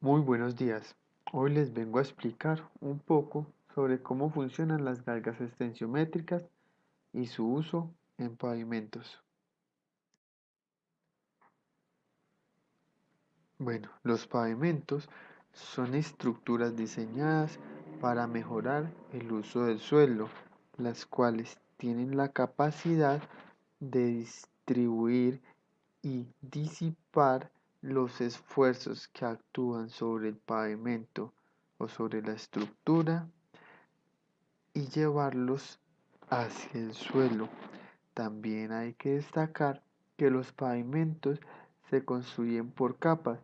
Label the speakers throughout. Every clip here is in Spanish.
Speaker 1: Muy buenos días. Hoy les vengo a explicar un poco sobre cómo funcionan las galgas extensiométricas y su uso en pavimentos. Bueno, los pavimentos son estructuras diseñadas para mejorar el uso del suelo, las cuales tienen la capacidad de distribuir y disipar los esfuerzos que actúan sobre el pavimento o sobre la estructura y llevarlos hacia el suelo. También hay que destacar que los pavimentos se construyen por capas,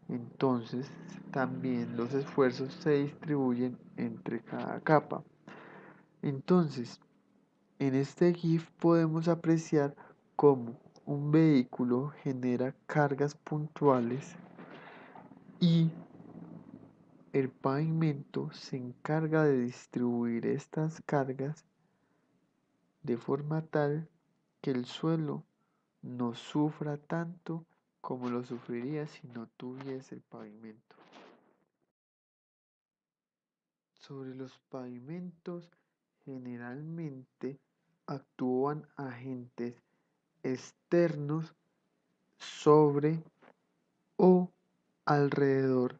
Speaker 1: entonces también los esfuerzos se distribuyen entre cada capa. Entonces, en este GIF podemos apreciar cómo un vehículo genera cargas puntuales y el pavimento se encarga de distribuir estas cargas de forma tal que el suelo no sufra tanto como lo sufriría si no tuviese el pavimento. Sobre los pavimentos generalmente actúan agentes externos sobre o alrededor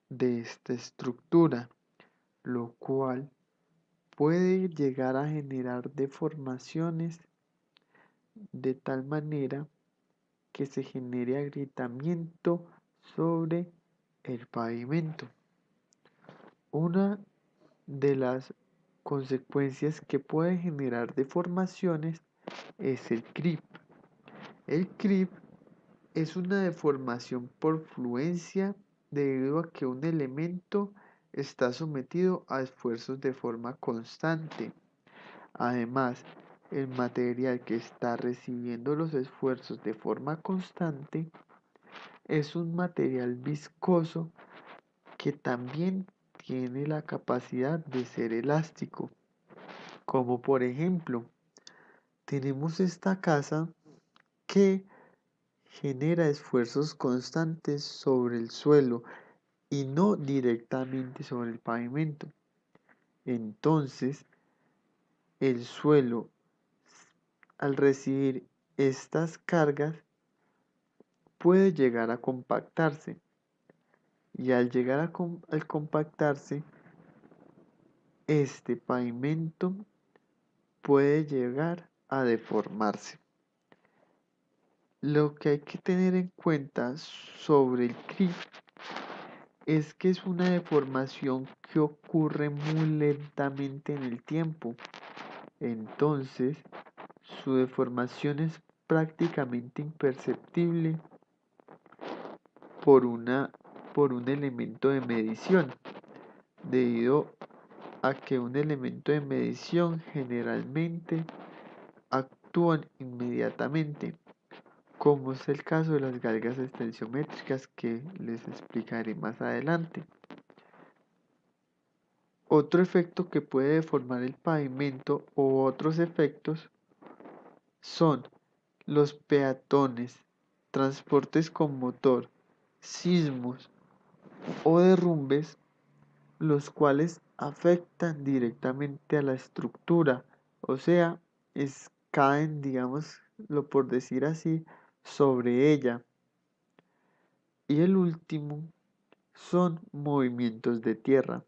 Speaker 1: de esta estructura, lo cual puede llegar a generar deformaciones de tal manera que se genere agrietamiento sobre el pavimento. Una de las consecuencias que puede generar deformaciones es el creep. El creep es una deformación por fluencia debido a que un elemento está sometido a esfuerzos de forma constante. Además, el material que está recibiendo los esfuerzos de forma constante es un material viscoso que también tiene la capacidad de ser elástico. Como por ejemplo, tenemos esta casa que genera esfuerzos constantes sobre el suelo y no directamente sobre el pavimento. Entonces, el suelo, al recibir estas cargas, puede llegar a compactarse. Y al llegar al compactarse, este pavimento puede llegar a deformarse. Lo que hay que tener en cuenta sobre el creep es que es una deformación que ocurre muy lentamente en el tiempo. Entonces, su deformación es prácticamente imperceptible por, por un elemento de medición, debido a que un elemento de medición generalmente actúan inmediatamente, como es el caso de las galgas extensiométricas que les explicaré más adelante. Otro efecto que puede deformar el pavimento o otros efectos son los peatones, transportes con motor, sismos o derrumbes, los cuales afectan directamente a la estructura, o sea, caen, digámoslo por decir así, sobre ella. Y el último son movimientos de tierra.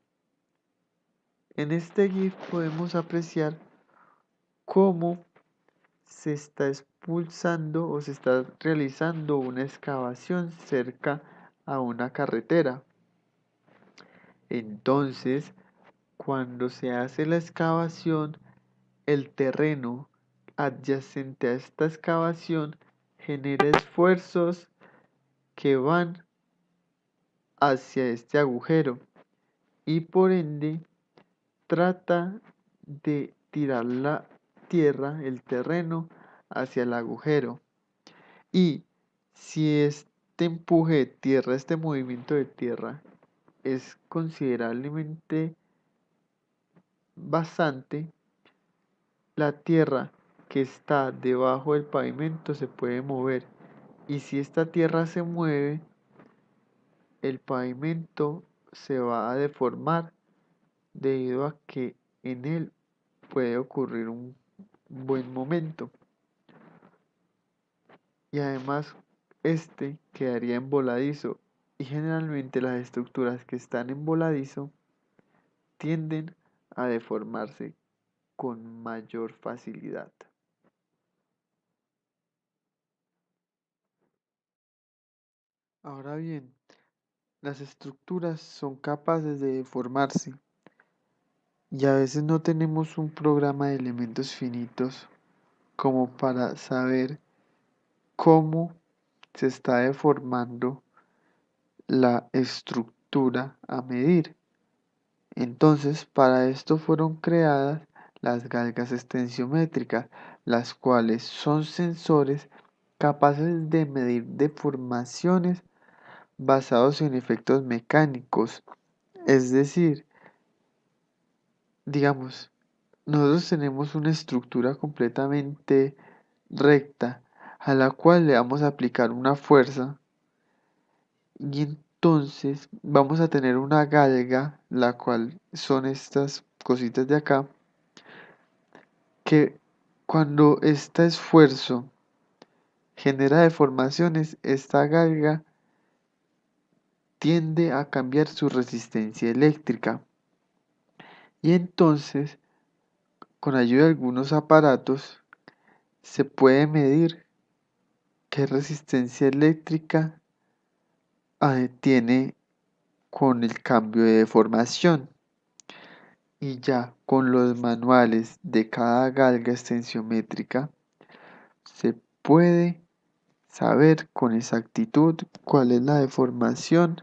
Speaker 1: En este GIF podemos apreciar cómo se está expulsando o se está realizando una excavación cerca a una carretera. Entonces, cuando se hace la excavación, el terreno adyacente a esta excavación genera esfuerzos que van hacia este agujero y por ende trata de tirar la tierra, el terreno, hacia el agujero. Y si este empuje de tierra, este movimiento de tierra es considerablemente bastante, la tierra que está debajo del pavimento se puede mover. Y si esta tierra se mueve, el pavimento se va a deformar debido a que en él puede ocurrir un buen momento y además este quedaría en voladizo y generalmente las estructuras que están en voladizo tienden a deformarse con mayor facilidad. Ahora bien, las estructuras son capaces de deformarse y a veces no tenemos un programa de elementos finitos como para saber cómo se está deformando la estructura a medir. Entonces, para esto fueron creadas las galgas extensiométricas, las cuales son sensores capaces de medir deformaciones basados en efectos mecánicos. Es decir, digamos, nosotros tenemos una estructura completamente recta a la cual le vamos a aplicar una fuerza y entonces vamos a tener una galga, la cual son estas cositas de acá, que cuando este esfuerzo genera deformaciones, esta galga tiende a cambiar su resistencia eléctrica y entonces con ayuda de algunos aparatos se puede medir qué resistencia eléctrica tiene con el cambio de deformación. Y ya con los manuales de cada galga extensiométrica se puede saber con exactitud cuál es la deformación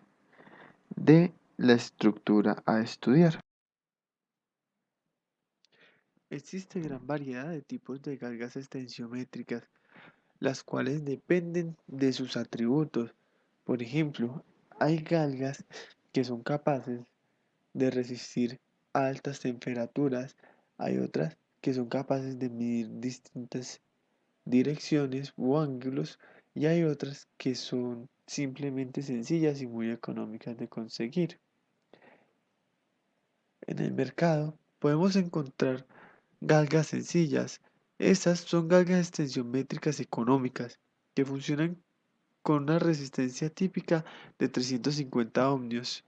Speaker 1: de la estructura a estudiar. Existe gran variedad de tipos de galgas extensiométricas, las cuales dependen de sus atributos. Por ejemplo, hay galgas que son capaces de resistir a altas temperaturas, hay otras que son capaces de medir distintas direcciones u ángulos y hay otras que son simplemente sencillas y muy económicas de conseguir. En el mercado podemos encontrar galgas sencillas. Estas son galgas extensiométricas económicas que funcionan con una resistencia típica de 350 ohmios.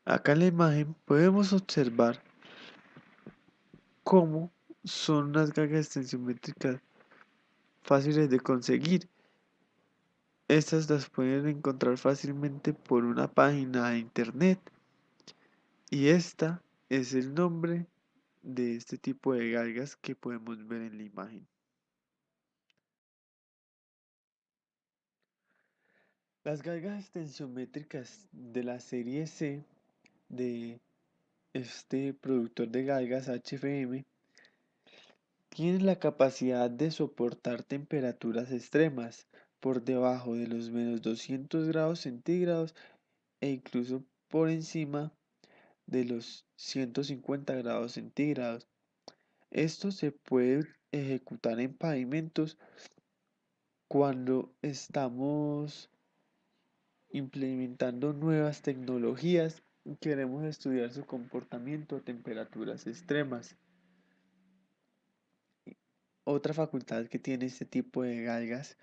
Speaker 1: Acá en la imagen podemos observar cómo son unas galgas extensiométricas fáciles de conseguir. Estas las pueden encontrar fácilmente por una página de internet y esta es el nombre de este tipo de galgas que podemos ver en la imagen. Las galgas extensiométricas de la serie C de este productor de galgas HFM tienen la capacidad de soportar temperaturas extremas por debajo de los menos 200 grados centígrados e incluso por encima de los 150 grados centígrados. Esto se puede ejecutar en pavimentos cuando estamos implementando nuevas tecnologías y queremos estudiar su comportamiento a temperaturas extremas. Otra facultad que tiene este tipo de galgas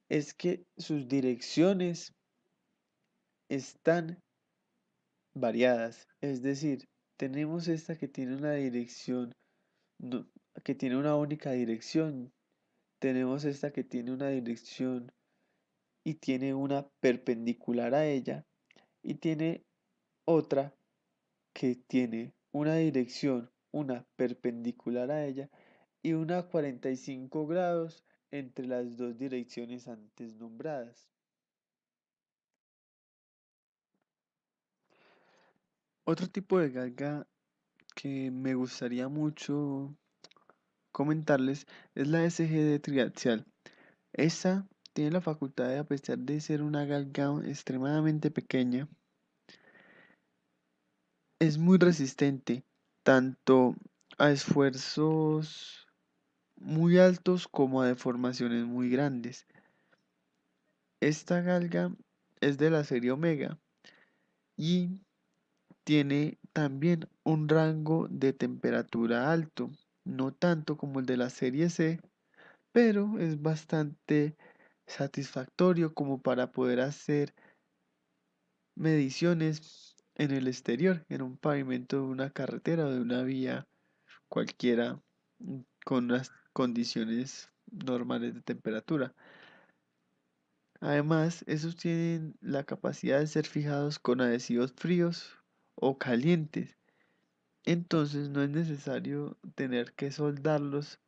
Speaker 1: es que sus direcciones están variadas, es decir, tenemos esta que tiene una dirección, que tiene una única dirección, tenemos esta que tiene una dirección y tiene una perpendicular a ella y tiene otra que tiene una dirección, una perpendicular a ella y una 45 grados entre las dos direcciones antes nombradas. Otro tipo de galga que me gustaría mucho comentarles es la SGD triaxial. Esta tiene la facultad de, a pesar de ser una galga extremadamente pequeña, es muy resistente tanto a esfuerzos muy altos como a deformaciones muy grandes. Esta galga es de la serie Omega y tiene también un rango de temperatura alto, no tanto como el de la serie C, pero es bastante satisfactorio como para poder hacer mediciones en el exterior, en un pavimento de una carretera o de una vía cualquiera con las condiciones normales de temperatura. Además, estos tienen la capacidad de ser fijados con adhesivos fríos o calientes. Entonces no es necesario tener que soldarlos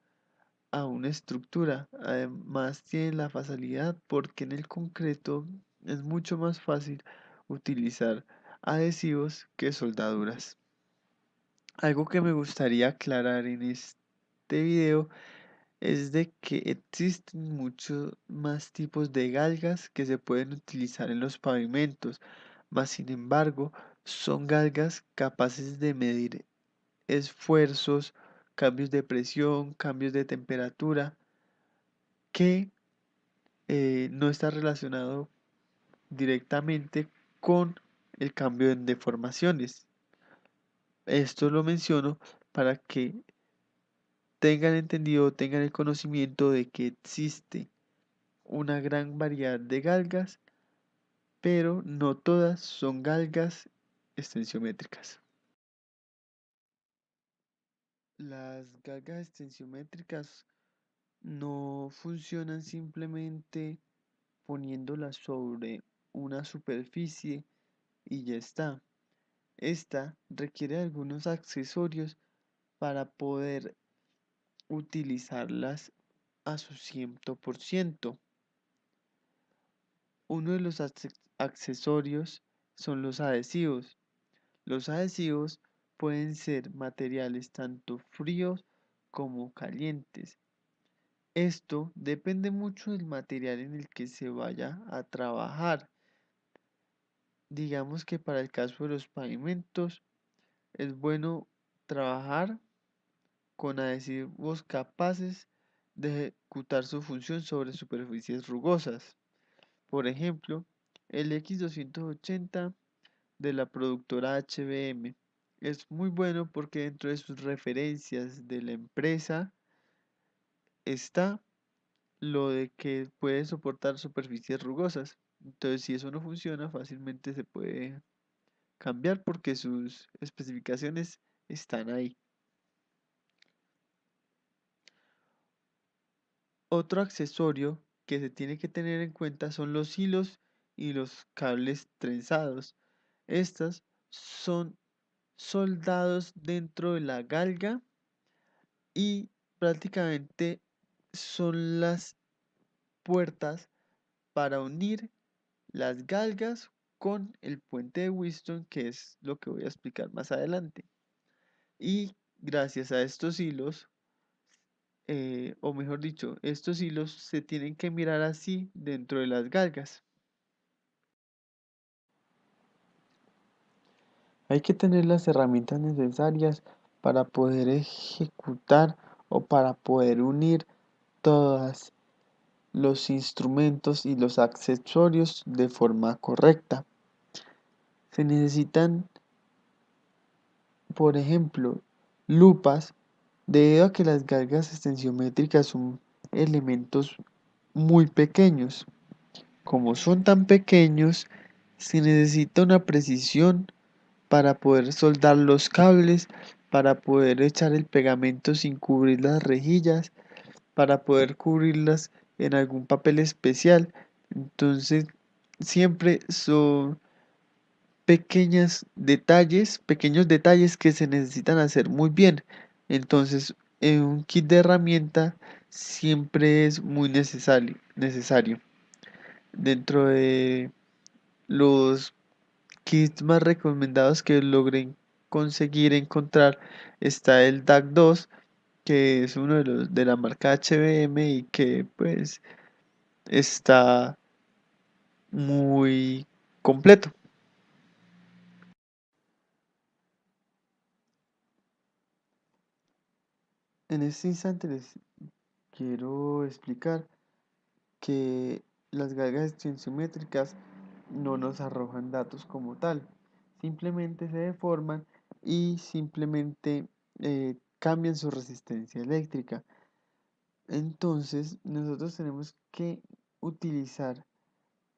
Speaker 1: a una estructura. Además tienen la facilidad porque en el concreto es mucho más fácil utilizar adhesivos que soldaduras. Algo que me gustaría aclarar en este video es de que existen muchos más tipos de galgas que se pueden utilizar en los pavimentos, mas sin embargo son galgas capaces de medir esfuerzos, cambios de presión, cambios de temperatura, que no está relacionado directamente con el cambio en deformaciones. Esto lo menciono para que tengan entendido, tengan el conocimiento de que existe una gran variedad de galgas, pero no todas son galgas extensiométricas. Las galgas extensiométricas no funcionan simplemente poniéndola sobre una superficie y ya está. Esta requiere algunos accesorios para poder utilizarlas a su 100%. Uno de los accesorios son los adhesivos. Los adhesivos pueden ser materiales tanto fríos como calientes. Esto depende mucho del material en el que se vaya a trabajar. Digamos que para el caso de los pavimentos es bueno trabajar con adhesivos capaces de ejecutar su función sobre superficies rugosas. Por ejemplo, el X280 de la productora HBM es muy bueno porque dentro de sus referencias de la empresa está lo de que puede soportar superficies rugosas. Entonces, si eso no funciona, fácilmente se puede cambiar porque sus especificaciones están ahí. Otro accesorio que se tiene que tener en cuenta son los hilos y los cables trenzados. Estas son soldados dentro de la galga y prácticamente son las puertas para unir las galgas con el puente de Whiston, que es lo que voy a explicar más adelante. Y gracias a estos hilos, o mejor dicho, estos hilos se tienen que mirar así dentro de las galgas. Hay que tener las herramientas necesarias para poder ejecutar o para poder unir todos los instrumentos y los accesorios de forma correcta. Se necesitan, por ejemplo, lupas, debido a que las galgas extensiométricas son elementos muy pequeños. Como son tan pequeños, se necesita una precisión para poder soldar los cables, para poder echar el pegamento sin cubrir las rejillas, para poder cubrirlas en algún papel especial. Entonces, siempre son pequeños detalles que se necesitan hacer muy bien. Entonces, en un kit de herramienta siempre es muy necesario. Dentro de los kits más recomendados que logren conseguir encontrar está el DAC2, que es uno de los de la marca HBM y que pues está muy completo. En este instante les quiero explicar que las galgas tensiométricas no nos arrojan datos como tal, simplemente se deforman y simplemente cambian su resistencia eléctrica. Entonces, nosotros tenemos que utilizar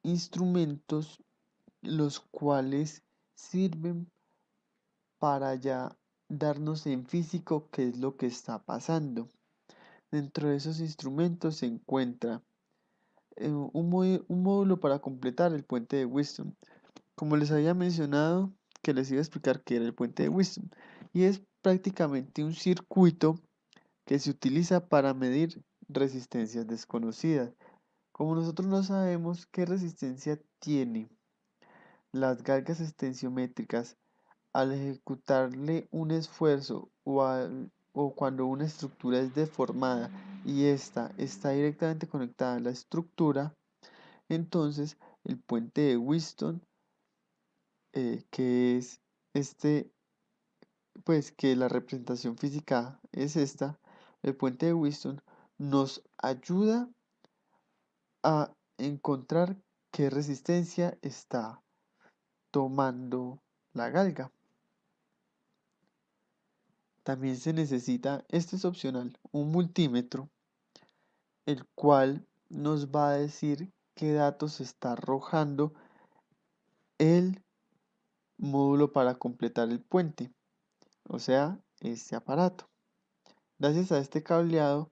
Speaker 1: instrumentos los cuales sirven para ya darnos en físico qué es lo que está pasando. Dentro de esos instrumentos se encuentra un módulo para completar el puente de Wheatstone. Como les había mencionado, que les iba a explicar qué era el puente de Wheatstone. Y es prácticamente un circuito que se utiliza para medir resistencias desconocidas. Como nosotros no sabemos qué resistencia tiene las galgas extensiométricas al ejecutarle un esfuerzo o cuando una estructura es deformada y esta está directamente conectada a la estructura, entonces el puente de Wheatstone, que es este, pues que la representación física es esta, el puente de Wheatstone nos ayuda a encontrar qué resistencia está tomando la galga. También se necesita, este es opcional, un multímetro, el cual nos va a decir qué datos está arrojando el módulo para completar el puente, o sea, este aparato. Gracias a este cableado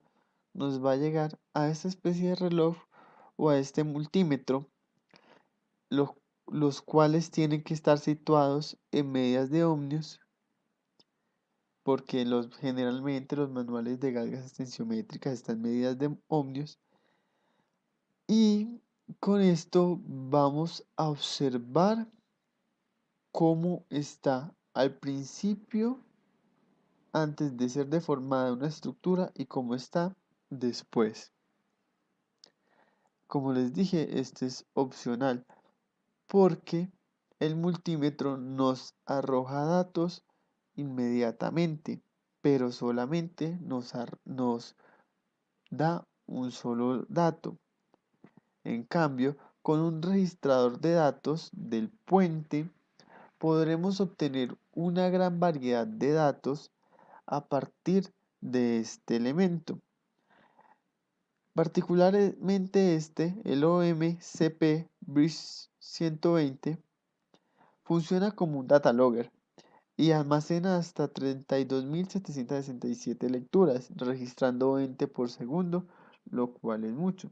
Speaker 1: nos va a llegar a esta especie de reloj o a este multímetro, lo- los cuales tienen que estar situados en medidas de ohmios, porque generalmente los manuales de galgas extensiométricas están en medidas de ohmios. Y con esto vamos a observar cómo está al principio, antes de ser deformada una estructura, y cómo está después. Como les dije, este es opcional porque el multímetro nos arroja datos inmediatamente, pero solamente nos da un solo dato. En cambio, con un registrador de datos del puente, podremos obtener una gran variedad de datos a partir de este elemento. Particularmente el OMCP Bridge 120, funciona como un data logger y almacena hasta 32.767 lecturas, registrando 20 por segundo, lo cual es mucho.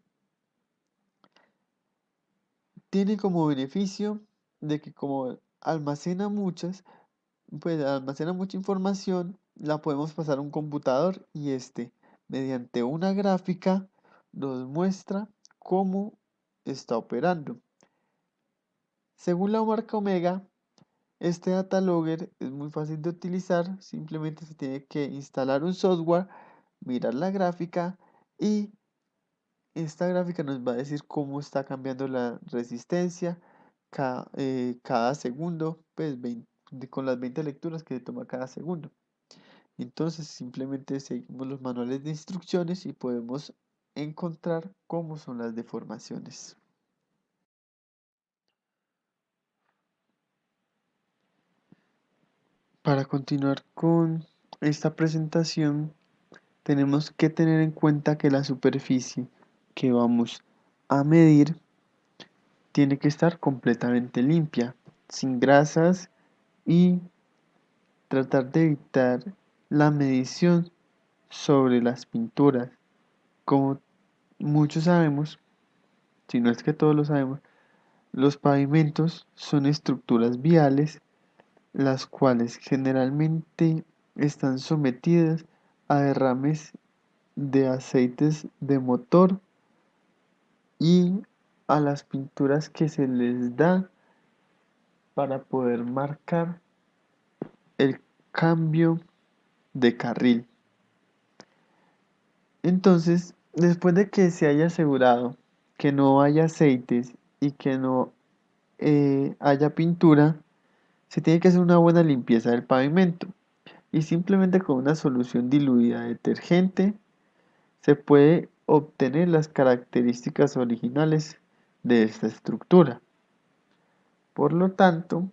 Speaker 1: Tiene como beneficio de que como almacena mucha información, la podemos pasar a un computador y mediante una gráfica, nos muestra cómo está operando. Según la marca Omega, este data logger es muy fácil de utilizar, simplemente se tiene que instalar un software, mirar la gráfica y esta gráfica nos va a decir cómo está cambiando la resistencia cada segundo, pues con las 20 lecturas que se toma cada segundo. Entonces simplemente seguimos los manuales de instrucciones y podemos encontrar cómo son las deformaciones. Para continuar con esta presentación, tenemos que tener en cuenta que la superficie que vamos a medir tiene que estar completamente limpia, sin grasas, y tratar de evitar la medición sobre las pinturas. Como muchos sabemos, si no es que todos lo sabemos, los pavimentos son estructuras viales, las cuales generalmente están sometidas a derrames de aceites de motor y a las pinturas que se les da para poder marcar el cambio de carril. Entonces, después de que se haya asegurado que no haya aceites y que no haya pintura, se tiene que hacer una buena limpieza del pavimento y simplemente con una solución diluida de detergente se puede obtener las características originales de esta estructura. Por lo tanto,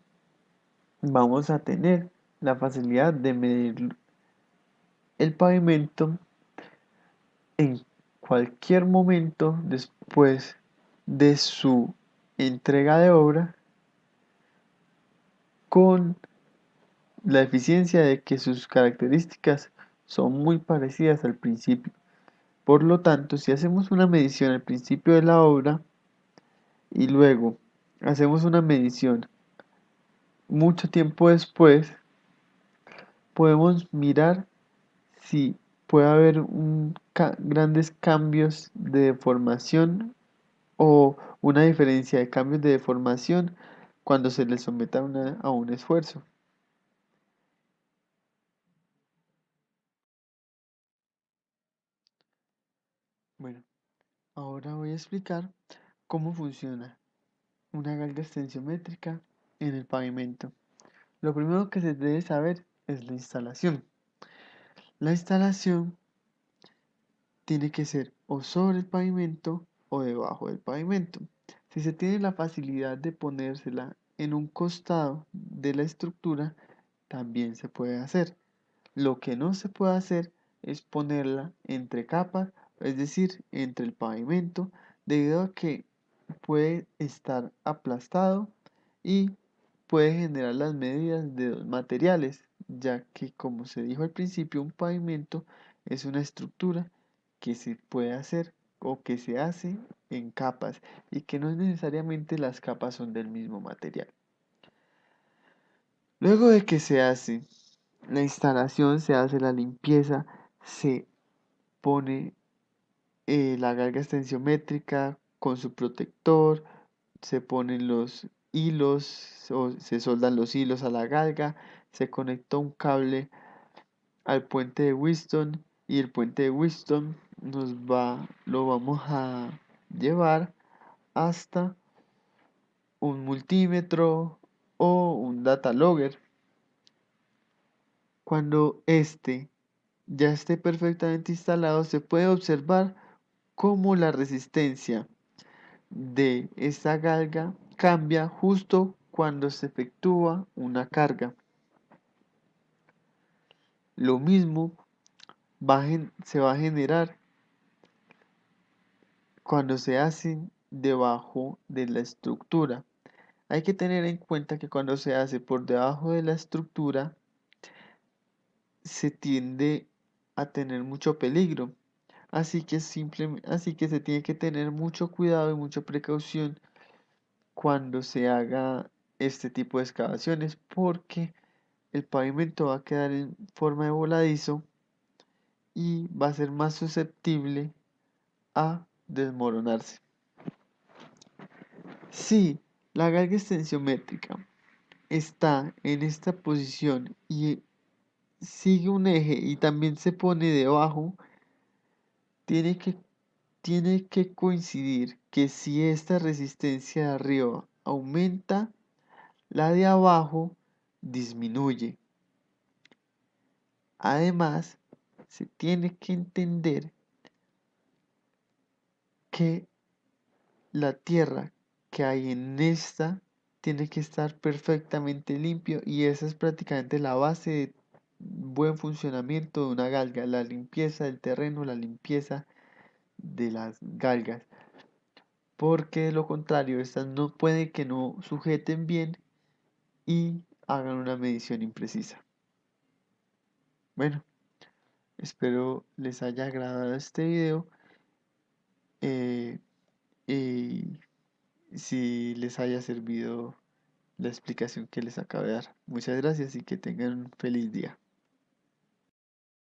Speaker 1: vamos a tener la facilidad de medir el pavimento en cualquier momento después de su entrega de obra con la eficiencia de que sus características son muy parecidas al principio. Por lo tanto, si hacemos una medición al principio de la obra y luego hacemos una medición mucho tiempo después, podemos mirar si puede haber grandes cambios de deformación o una diferencia de cambios de deformación cuando se le someta a un esfuerzo. Bueno, ahora voy a explicar cómo funciona una galga extensiométrica en el pavimento. Lo primero que se debe saber es la instalación. La instalación tiene que ser o sobre el pavimento o debajo del pavimento. Si se tiene la facilidad de ponérsela en un costado de la estructura, también se puede hacer. Lo que no se puede hacer es ponerla entre capas, es decir, entre el pavimento, debido a que puede estar aplastado y puede generar las medidas de dos materiales, ya que como se dijo al principio, un pavimento es una estructura que se puede hacer o que se hace en capas y que no necesariamente las capas son del mismo material. Luego de que se hace la instalación, se hace la limpieza, se pone la galga extensiométrica con su protector, se ponen los hilos o se soldan los hilos a la galga, se conecta un cable al puente de Whiston y el puente de Whiston lo vamos a llevar hasta un multímetro o un data logger. Cuando este ya esté perfectamente instalado, se puede observar cómo la resistencia de esta galga cambia justo cuando se efectúa una carga. Lo mismo se va a generar cuando se hacen debajo de la estructura. Hay que tener en cuenta que cuando se hace por debajo de la estructura se tiende a tener mucho peligro. Así que se tiene que tener mucho cuidado y mucha precaución cuando se haga este tipo de excavaciones porque el pavimento va a quedar en forma de voladizo y va a ser más susceptible a desmoronarse. Si la galga extensiométrica está en esta posición y sigue un eje y también se pone debajo, tiene que, tiene que coincidir que si esta resistencia de arriba aumenta, la de abajo disminuye. Además, se tiene que entender que la tierra que hay en esta tiene que estar perfectamente limpio y esa es prácticamente la base de buen funcionamiento de una galga, la limpieza del terreno, la limpieza de las galgas, porque de lo contrario estas no puede que no sujeten bien y hagan una medición imprecisa. Bueno, espero les haya agradado este video eh, y si les haya servido la explicación que les acabo de dar. Muchas gracias y que tengan un feliz día.